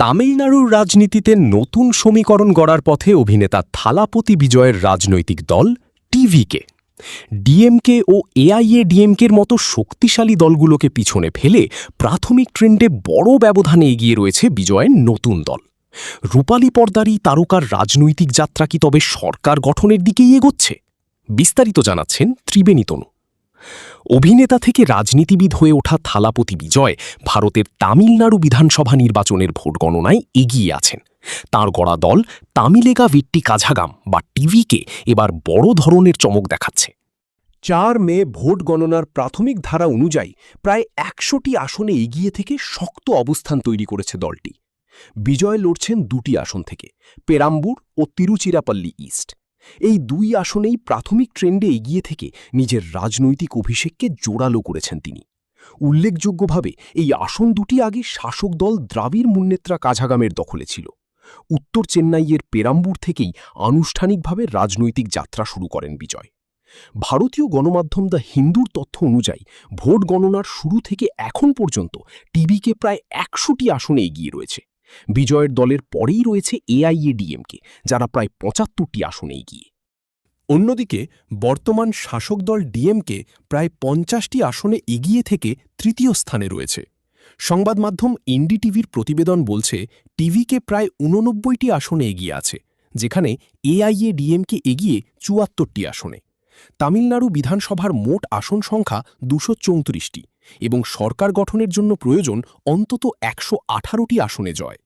তামিলনাড়ুর রাজনীতিতে নতুন সমীকরণ গড়ার পথে অভিনেতা থালাপতি বিজয়ের রাজনৈতিক দল টিভিকে। ডিএমকে ও এআইএডিএমকের মতো শক্তিশালী দলগুলোকে পিছনে ফেলে প্রাথমিক ট্রেন্ডে বড় ব্যবধানে এগিয়ে রয়েছে বিজয়ের নতুন দল। রূপালী পর্দার এই তারকার রাজনৈতিক যাত্রা কি তবে সরকার গঠনের দিকেই এগোচ্ছে? বিস্তারিত জানাচ্ছেন ত্রিবেণী তনু। অভিনেতা থেকে রাজনীতিবিদ হয়ে ওঠা থালাপতি বিজয় ভারতের তামিলনাড়ু বিধানসভা নির্বাচনের ভোট গণনায় এগিয়ে আছেন। তাঁর গড়া দল তামিলেগা ভিট্টি কাঝাগাম বা টিভিকে এবার বড় ধরনের চমক দেখাচ্ছে। 4 মে ভোট গণনার প্রাথমিক ধারা অনুযায়ী প্রায় 100টি আসনে এগিয়ে থেকে শক্ত অবস্থান তৈরি করেছে দলটি। বিজয় লড়ছেন 2টি আসন থেকে, পেরাম্বুর ও তিরুচিরাপল্লী ইস্ট। এই 2 আসনেই প্রাথমিক ট্রেন্ডে এগিয়ে থেকে নিজের রাজনৈতিক অভিষেককে জোরালো করেছেন তিনি। উল্লেখযোগ্যভাবে এই আসন দুটি আগে শাসক দল দ্রাবিড় মুন্নেত্রা কাঝাগামের দখলে ছিল। উত্তর চেন্নাইয়ের পেরাম্বুর থেকেই আনুষ্ঠানিকভাবে রাজনৈতিক যাত্রা শুরু করেন বিজয়। ভারতীয় গণমাধ্যম দ্য হিন্দুর তথ্য অনুযায়ী ভোট গণনার শুরু থেকে এখন পর্যন্ত টিভিকে প্রায় 100টি আসনে এগিয়ে রয়েছে। বিজয়ের দলের পরেই রয়েছে এআইএডিএমকে, যারা প্রায় 75টি আসনে এগিয়ে। অন্যদিকে বর্তমান শাসক দল ডিএমকে প্রায় 50টি আসনে এগিয়ে থেকে তৃতীয় স্থানে রয়েছে। সংবাদ মাধ্যম এনডিটিভির প্রতিবেদন বলছে টিভিকে প্রায় 89টি আসনে এগিয়ে আছে, যেখানে এআইএডিএমকে এগিয়ে 74টি আসনে। তামিলনাড়ু বিধানসভার মোট আসন সংখ্যা 234টি এবং সরকার গঠনের জন্য প্রয়োজন অন্তত 118টি আসনে জয়।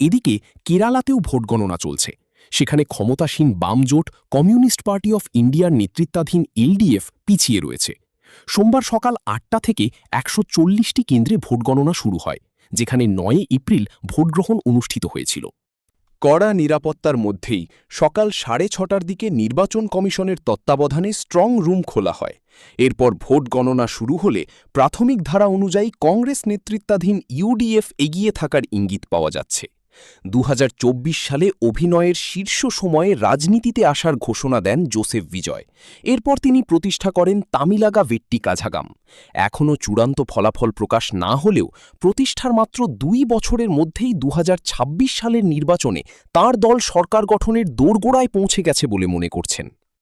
এদিকে কেরালাতেও ভোট গণনা চলছে। সেখানে ক্ষমতাসীন বাম জোট কমিউনিস্ট পার্টি অফ ইন্ডিয়ার নেতৃত্বাধীন এলডিএফ পিছিয়ে রয়েছে। সোমবার সকাল 8টা থেকে 140টি কেন্দ্রে ভোট গণনা শুরু হয়, যেখানে 9 এপ্রিল ভোটগ্রহণ অনুষ্ঠিত হয়েছিল। কড়া নিরাপত্তার মধ্যেই সকাল 6:30টার দিকে নির্বাচন কমিশনের তত্ত্বাবধানে স্ট্রং রুম খোলা হয়। এরপর ভোট গণনা শুরু হলে প্রাথমিক ধারা অনুযায়ী কংগ্রেস নেতৃত্বাধীন ইউডিএফ এগিয়ে থাকার ইঙ্গিত পাওয়া যাচ্ছে। 2024 সালে অভিনয়ের শীর্ষ সময়ে রাজনীতিতে আসার ঘোষণা দেন জোসেফ বিজয়। এরপর তিনি প্রতিষ্ঠা করেন তামিলেগা ভিট্টি কাঝাগাম। এখনও চূড়ান্ত ফলাফল প্রকাশ না হলেও প্রতিষ্ঠার মাত্র 2 বছরের মধ্যেই 2026 সালের নির্বাচনে তাঁর দল সরকার গঠনের দোরগোড়ায় পৌঁছে গেছে বলে মনে করছেন।